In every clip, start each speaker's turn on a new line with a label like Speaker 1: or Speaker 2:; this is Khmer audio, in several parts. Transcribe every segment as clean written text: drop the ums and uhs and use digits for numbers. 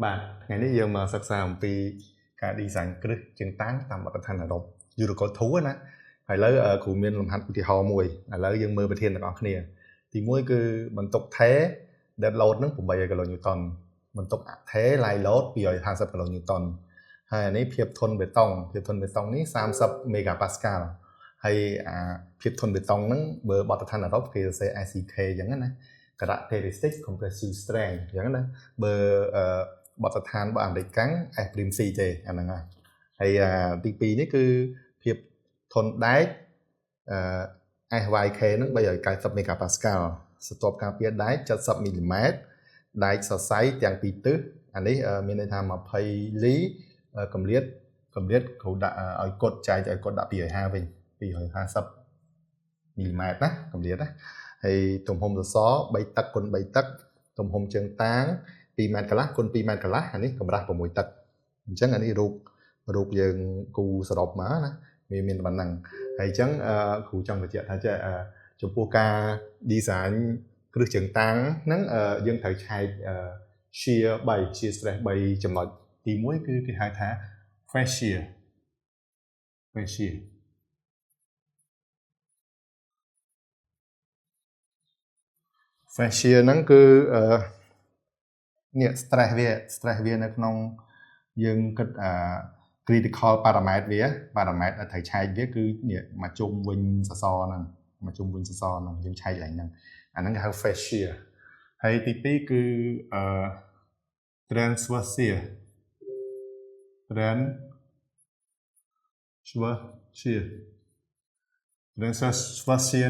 Speaker 1: បាទថ្ងៃនេះយើងមកសិក្សាអំពីការ design គ្រឹះជើងតាំងតាមបទដ្ឋានអឺរ៉ុប Eurocode 2ណាហើយឥឡូវគ្រូមានលំហាត់ឧទាហរណ៍មួយឥឡូវយើងមើលប្រធានទាំងអស់គ្នាទី1គឺបន្ទុកថេ dead load នឹង8គីឡូញូតុនបន្ទុកអថេ live load 250គីឡូញូតុនហើយអានេះភាពធន់បេតុងនេះ30 megapascal ហើយភាពធន់បេតុងហ្នឹងបើបទដ្ឋានអឺរ៉ុបគេសរសេរ ICK អញ្ចឹងណា characteristic compressive strength អញ្ចឹងណាបើបទដ្ឋានរបស់អាមេរិកកាំង S'(C) ទេអាហ្នឹងហើយទី2នេះគឺភាពធន់ដែកSYK ហ្នឹង390 megapascal ស្ទាប់ការពារដែក70 mm ដែកសរសៃទាំងពីរទិសអានេះមានន័យថា20លីកម្រិតគ្រូដាក់ឲ្យកត់ចែកឲ្យកត់ដាក់250វិញ250 mm ណាកម្រិតណាហើយទំហំសសរ3តឹកគុណ3តឹកទំហំជើងតាង2ម៉ែត្រកន្លះគុណ2ម៉ែត្រកន្លះអានេះកម្រាស់6តឹកអញ្ចឹងអានេះរូបយើងគូសរុបមកណាមានប៉ុណ្ណឹងហើយអញ្ចឹងគ្រូចង់បញ្ជាក់ថាចេះចំពោះការ design គ្រឹះជើងតាំងហ្នឹងយើងត្រូវឆែក shear stress 3ចំណុចទី1គឺគេហៅថា fasciaហ្នឹងគឺនេះ stress វានៅក្នុងយើងគិតcritical parameter វា parameter ដែលត្រូវឆែកវាគឺនេះមកជុំវិញសសរហ្នឹងយើងឆែកឡើងហ្នឹងអាហ្នឹងគេហៅ fascia ហើយទី2គឺtransversia ហ្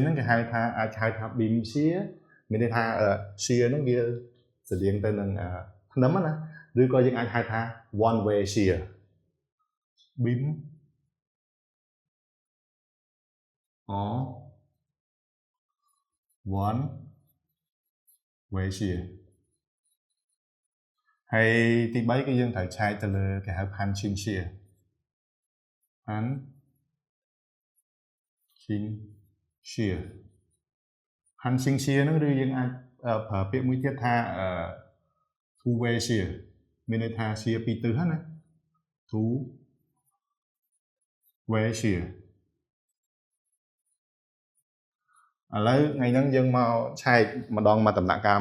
Speaker 1: នឹងគេហៅថាអាចហៅថា beam shear មានន័យថា shear ហ្នឹងវាស្រដៀងទៅនឹងភ្នឹមណាឬក៏យើងអាចហៅថា one way shear beam or one way shear ហើយទី3គឺយើងត្រូវឆែកទៅលើគេហៅ punching shear ហ្នឹងឬយើងអាចប្រើពាក្យមួយទៀតថា two way shear មានន័យថា shear ពីរទិសណា two way shear ឥឡូវថ្ងៃហ្នឹងយើងមកឆែកម្ដងមកដំណាក់កាល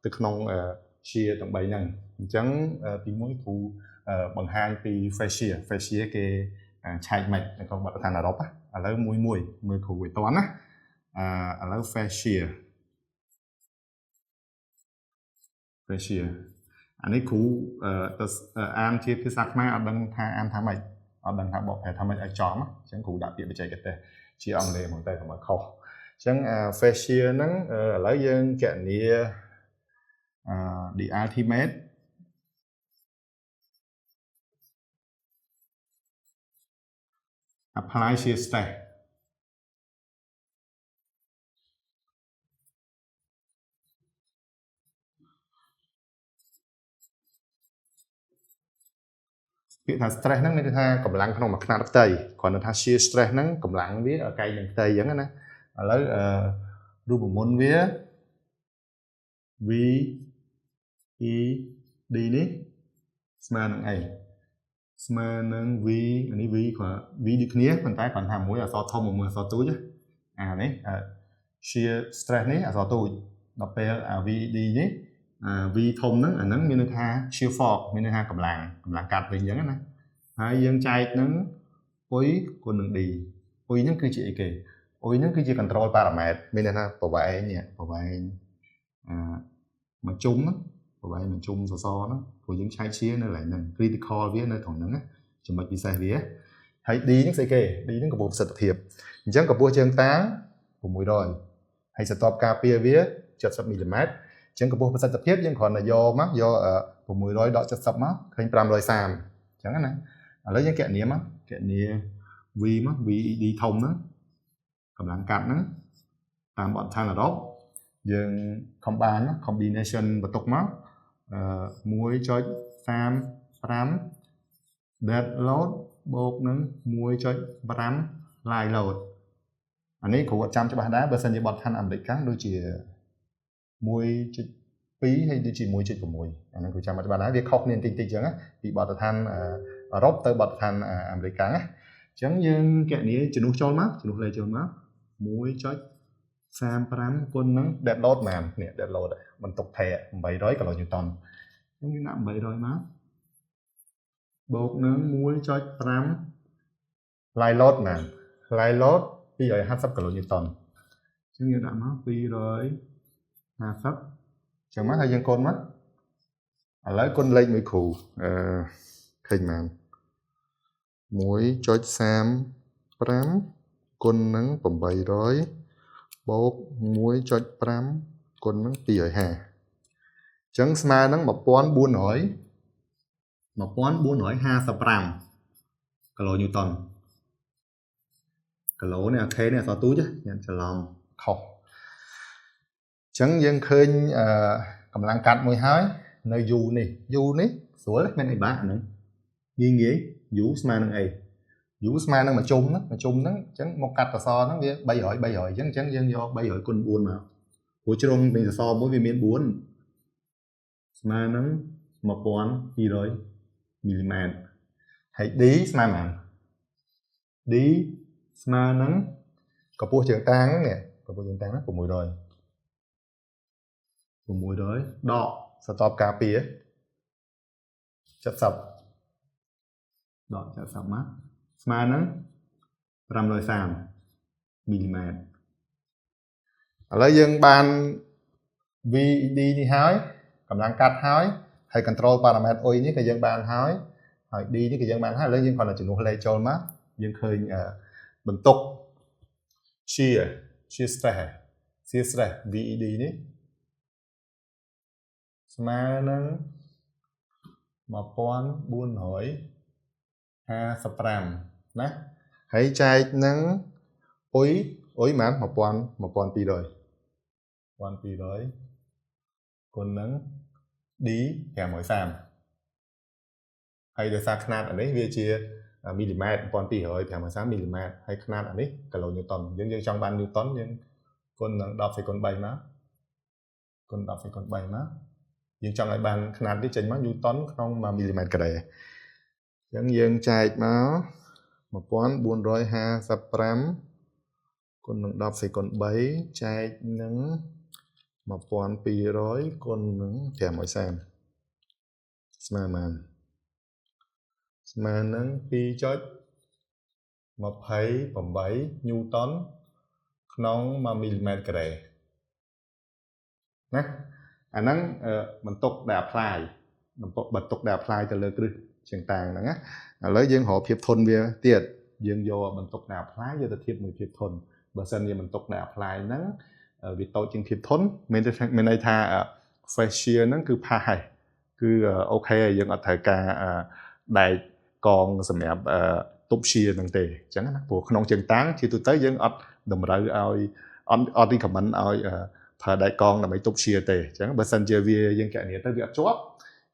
Speaker 1: ទៅក្នុង shear ទាំង3ហ្នឹងអញ្ចឹងទី1គ្រូបង្ហាញពី fascia គេឆែកមិននៅក្នុងបទដ្ឋានអឺរ៉ុបឥឡូវមួយមើលគ្រូឲ្យតន់ណាឥឡូវ fascia អានេះគ្រូអានជាភាសាខ្មែរអត់ដឹងថាអានថាម៉េចអត់ដឹងថាបកប្រែថាម៉េចឲ្យចំអញ្ចឹងគ្រូដាក់ពាក្យបច្ចេកទេសជាអង់គ្លេសមកតែកុំឲ្យខុសអញ្ចឹង fascia ហ្នឹងឥឡូវយើងគណនាthe ultimate apply shear stress ពាក្យថា stress ហ្នឹងមានន័យថាកម្លាំងក្នុងមួយខ្នាតផ្ទៃគ្រាន់តែថា shear stress ហ្នឹងកម្លាំងវាកែងនឹងផ្ទៃអញ្ចឹងណាឥឡូវរូបមន្តវា V E D នេះស្មើនឹងអីស្មើនឹង V អានេះ V គ្រាន់ V ដូចគ្នាប៉ុន្តែគ្រាន់ថាមួយអក្សរធំមួយអក្សរតូចអានេះ shear stress នេះអក្សរតូចដល់ពេលVD នេះV ធំហ្នឹងអាហ្នឹងមានន័យថា shear force មានន័យថាកម្លាំងកាត់វិញអញ្ចឹងណាហើយយើងចែកនឹងអុយគុណនឹង D អុយហ្នឹងគឺជាអីគេអុយហ្នឹងគឺជា control parameter មានន័យថាប្រវែងមកជុំហ្នឹងប្រវែងមកជុំសសរហ្នឹងព្រោះយើងឆែក shear នៅកន្លែងហ្នឹង critical វានៅត្រង់ហ្នឹងណាចំណុចពិសេសវាហើយ D ហ្នឹងស្អីគេ D ហ្នឹងកម្ពស់ប្រសិទ្ធភាពអញ្ចឹងកម្ពស់ជើងតាង600ហើយស្ទាប់ការពារវា70 mm អញ្ចឹងកម្ពស់ប្រសិទ្ធភាពយើងគ្រាន់តែយក600ដក70មកឃើញ530អញ្ចឹងណាឥឡូវយើងគណនា V មក VED ធំហ្នឹងកម្លាំងកាត់ហ្នឹងតាមបទដ្ឋានអឺរ៉ុបយើង combination បន្ទុកមក1.35 dead load បូកនឹង 1.5 live load អានេះគ្រូអត់ចាំច្បាស់ដែរបើសិនជាបទដ្ឋានអាមេរិកកាំងដូចជា 1.2 2 hay đi chỉ 1.6 អាហ្នឹងគឺចាំបាត់បានហើយវាខុសគ្នាតិចតិចអញ្ចឹងណាពីបទដ្ឋានអឺរ៉ុបទៅបទដ្ឋានអាមេរិកណាអញ្ចឹងយើងកណនីជំនួសចូលមកជំនួសលេខចូលមក 1.35 គុណនឹង dead load ហ្មងនេះ dead load បន្ទុកថែ800 kN អញ្ចឹងយើងដាក់800មកបូកនឹង 1.5 live load ហ្មង live load 250 kN អញ្ចឹងយើងដាក់មក250ចឹងមកហើយយើងកូនមកឥឡូវគុណលេខមួយគ្រូឃើញបាន 1.35 គុណនឹង800បូក 1.5 គុណនឹង250ចឹងស្មើនឹង 1455 គីឡូញូតុនគីឡូនេះអា K នេះអក្សរទូចខ្ញុំច្រឡំខុសចឹងយើងឃើញកម្លាំងកាត់មួយហើយនៅ U នេះ U នេះស្រួលមិនអីបាក់ហ្នឹងងាយ U ស្មើនឹងអី U ស្មើនឹងមួយជុំហ្នឹងអញ្ចឹងមកកាត់សសរហ្នឹងវា300 300អញ្ចឹងយើងយក300គុណ4មកព្រោះជ្រុងនៃសសរមួយវាមាន4ស្មើនឹង1200 មីលីម៉ែត្រហើយ D ស្មើនឹង D ស្មើនឹងកម្ពស់ជើងតាំងនេះកម្ពស់ជើងតាំងណា600ដកសតបការពារ70ដក70មកស្មើនឹង530 មីលីម៉ែត្រឥឡូវយើងបាន VD នេះហើយកម្លាំងកាត់ហើយ control parameter អុយនេះក៏យើងបានហើយ D នេះក៏យើងបានហើយឥឡូវយើងគ្រាន់តែជំនួសលេខចូលមកយើងឃើញបន្ទុក shear stress VED នេះស្មើនឹង 1455 ណាហើយចែកនឹងអុយបាន 1200 គុណនឹង D 530ហើយដោយសារຂະຫນាតអានេះវាជាមីលីម៉ែត្រ 1200 530 មីលីម៉ែត្រហើយຂະຫນាតអានេះគីឡូញូតុនយើងចង់បានញូតុនយើងគុណនឹង 10 សេគុណ 3 មកគុណ 10 សេគុណ 3 មកយើងចង់ឲ្យបានຂະຫນាតនេះចេញមកញូតុនក្នុង1មីលីម៉ែត្រការ៉េអញ្ចឹងយើងចែកមក 1455 គុណនឹង 10 សេគុណ 3 ចែកនឹង 1200 គុណនឹង 530 ស្មើបានស្មើនឹង 2.28 ញូតុនក្នុង1មីលីម៉ែត្រការ៉េណាអាហ្នឹងបន្ទុកដែល apply បន្ទុកដែល apply ទៅលើគ្រឹះជើងតាំងហ្នឹងណាឥឡូវយើងរកភាពធន់វាទៀតយើងយកបន្ទុកដែល apply យកទៅធៀបមួយភាពធន់បើសិនជាបន្ទុកដែល apply ហ្នឹងវាតូចជាងភាពធន់មានន័យថា face shear ហ្នឹងគឺផាសហើយគឺអូខេហើយយើងអត់ត្រូវការដែកកងសម្រាប់ទប់ shear ហ្នឹងទេអញ្ចឹងណាព្រោះក្នុងជើងតាំងជាទូទៅយើងអត់តម្រូវឲ្យអត់ recommend ឲ្យប្រើដែកកងដើម្បីទប់ shear ទេអញ្ចឹងបើសិនជាវាយើងកណនីទៅវាអត់ជាប់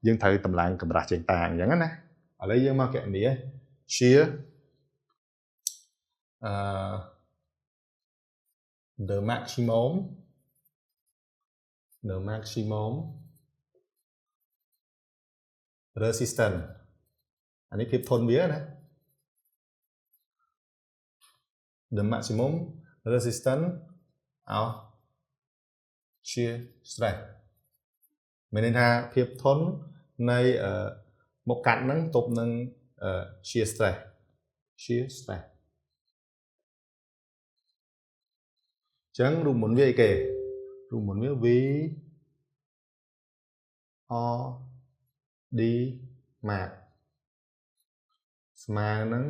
Speaker 1: យើងត្រូវតម្លើងកម្រាស់ជើងតាំងអញ្ចឹងណាឥឡូវយើងមកកណនី shear the maximum resistance អានេះភាពធន់វាណា the maximum resistance of shear stress មានន័យថាភាពធន់នៃមុខកាត់ហ្នឹងទប់នឹងshear stress ចឹងរូបមន្តវាអីគេរូបមន្តវា V R D max ស្មើនឹង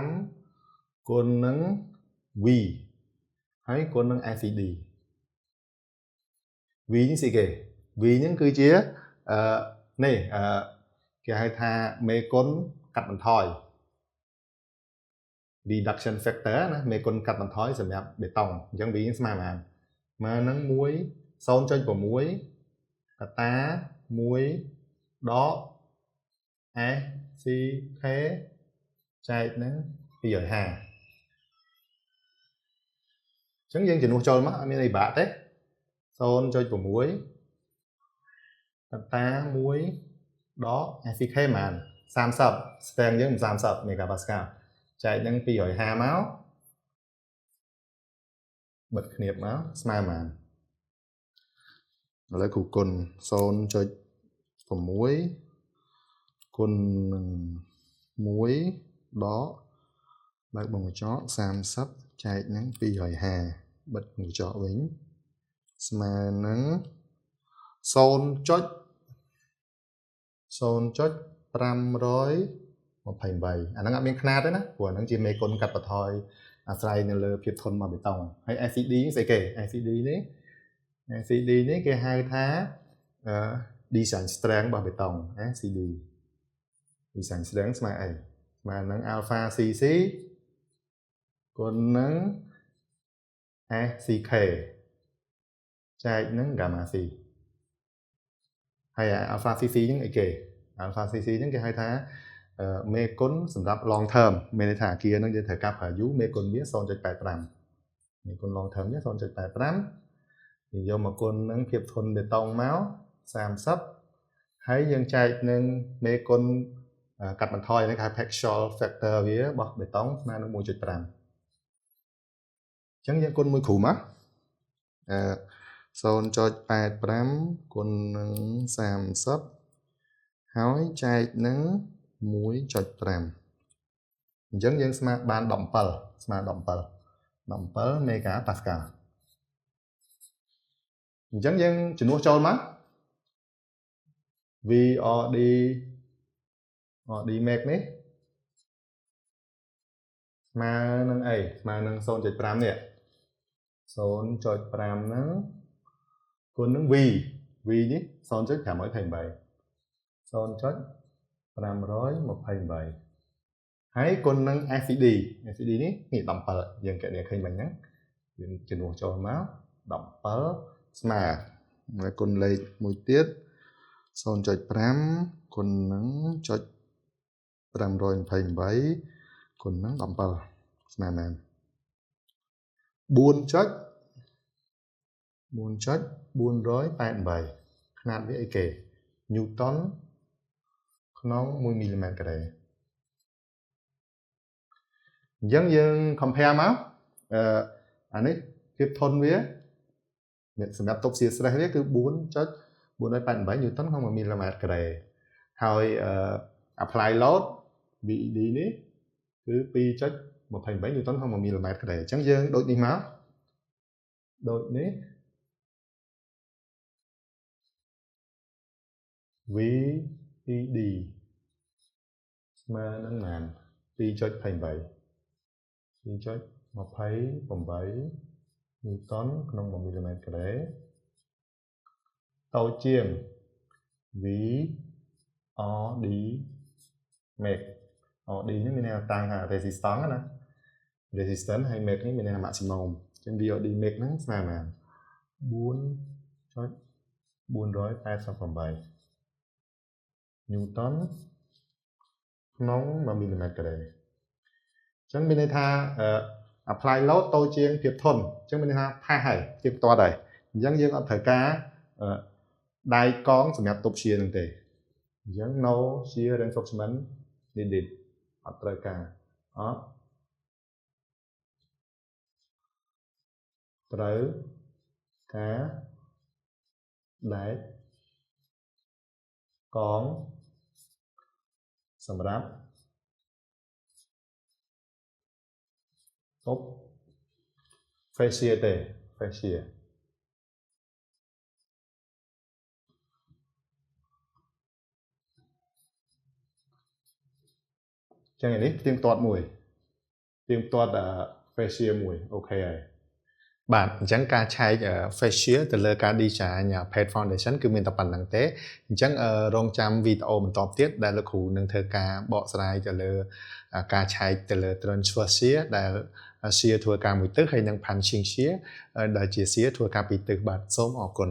Speaker 1: 0.5 គុណនឹង V ហើយគុណនឹង FCD V នេះស្អីគេ V ហ្នឹងគឺជានេះគេហៅថាមេគុណកាត់បន្ថយ reduction factor ណាមេគុណកាត់បន្ថយសម្រាប់បេតុងអញ្ចឹង V ស្មើបានស្មើនឹង 0.6 កតា1ដក SCK ចែកនឹង250អញ្ចឹងយើងជំនួសចូលមកអត់មានអីបាក់ទេ 0.6 ta muối đó ACK màn 30 strength យើង30 megapascal ចែកនឹង250មកបិទគ្នាមកស្មើបានឥឡូវគ្រូគុណ 0.6 គុណនឹង1ដកបើកបងកញ្ចក់30ចែកនឹង250បិទកញ្ចក់វិញស្មើនឹង0.528អាហ្នឹងអត់មានຂະຫນាតទេណាព្រោះអាហ្នឹងជាមេគុណកាត់បន្ថយអាស្រ័យនៅលើភាពធន់របស់បេតុងហើយ ACD ស្អីគេ ACD នេះគេហៅថា design strength របស់បេតុង ACD design strength ស្មើអីស្មើនឹង alpha cc គុណនឹង ACK ចែកនឹង gamma c ហើយ alpha cc ហ្នឹងអីគេ alpha cc ហ្នឹងគេហៅថាមេគុណសម្រាប់ long term មានន័យថាអាគារហ្នឹងយើងត្រូវកាប់ប្រើយូរមេគុណវា 0.85 មេគុណ long term វា 0.85 យើងយកមកគុណនឹងភាពធន់បេតុងមក30ហើយយើងចែកនឹងមេគុណកាត់បន្ថយនេះគេហៅ Paxall factor វារបស់បេតុងស្មើនឹង 1.5 អញ្ចឹងយើងគុណមួយគ្រូមក0.85 គុណនឹង30ហើយចែកនឹង 1.5 អញ្ចឹងយើងស្មើបាន17ស្មើ17មេហ្គាប៉ាស្កាល់អញ្ចឹងយើងជំនួសចូលមក VRD max នេះស្មើនឹងអីស្មើនឹង 0.5 នេះ 0.5 ហ្នឹងគុណនឹង V នេះ 0.528 ហើយគុណនឹង ACD នេះ17យើងកណនាឃើញមិញហ្នឹងយើងជំនួសចូលមក17ស្មើហើយគុណលេខមួយទៀត 0.5 គុណនឹង0.528 គុណនឹង17ស្មើមែន 4.488 ຂະຫນាតវាអីគេ Newton ក្នុង 1 មីលីម៉ែត្រការ៉េអញ្ចឹងយើង compare មកអានេះភាពធន់វាសម្រាប់ទប់ស្រាយ stress វាគឺ 4.488 Newton ក្នុង 1 មីលីម៉ែត្រការ៉េហើយ apply load VED នេះគឺ 2.28 Newton ក្នុង 1 មីលីម៉ែត្រការ៉េអញ្ចឹងយើងដូចនេះមកដូចនេះ VED ស្មើនឹងប៉ុន្មាន 2.28 Newton ក្នុង 1 មីលីម៉ែត្រការ៉េតូចជាង VRD max RD នេះមានន័យថាតាំងថា resistance ណា resistance ហើយ max នេះមានន័យថា maximum អញ្ចឹង VRD max ហ្នឹងស្មើប៉ុន្មាន 4.488 Newton ក្នុង 1 មីលីម៉ែត្រការ៉េអញ្ចឹងមានន័យថា apply load តូចជាងភាពធន់អញ្ចឹងមានន័យថាផាសហើយជាផ្ទាត់ហើយអញ្ចឹងយើងអត់ត្រូវការដៃកងសម្រាប់ទប់shearនឹងទេអញ្ចឹង no shear reinforcement needed អត់ត្រូវការអត់ត្រូវការដែកកងសម្រាប់ទប់ fascia ទេ fascia ចឹងនេះផ្ទៀងផ្ទាត់មួយផ្ទៀងផ្ទាត់ fascia មួយអូខេហើយបាទអញ្ចឹងការឆែក fascia ទៅលើការ design pad foundation គឺមានតែប៉ុណ្្នឹងទេអញ្ចឹងរងចាំវីដេអូបន្តទៀតដែលលោកគ្រូនឹងធ្វើការបកស្រាយទៅលើការឆែកទៅលើ transverse shear ដែល shear ធ្វើការមួយទិសហើយនិង punching shear ដែលជា shear ធ្វើការពីរទិសបាទសូមអរគុណ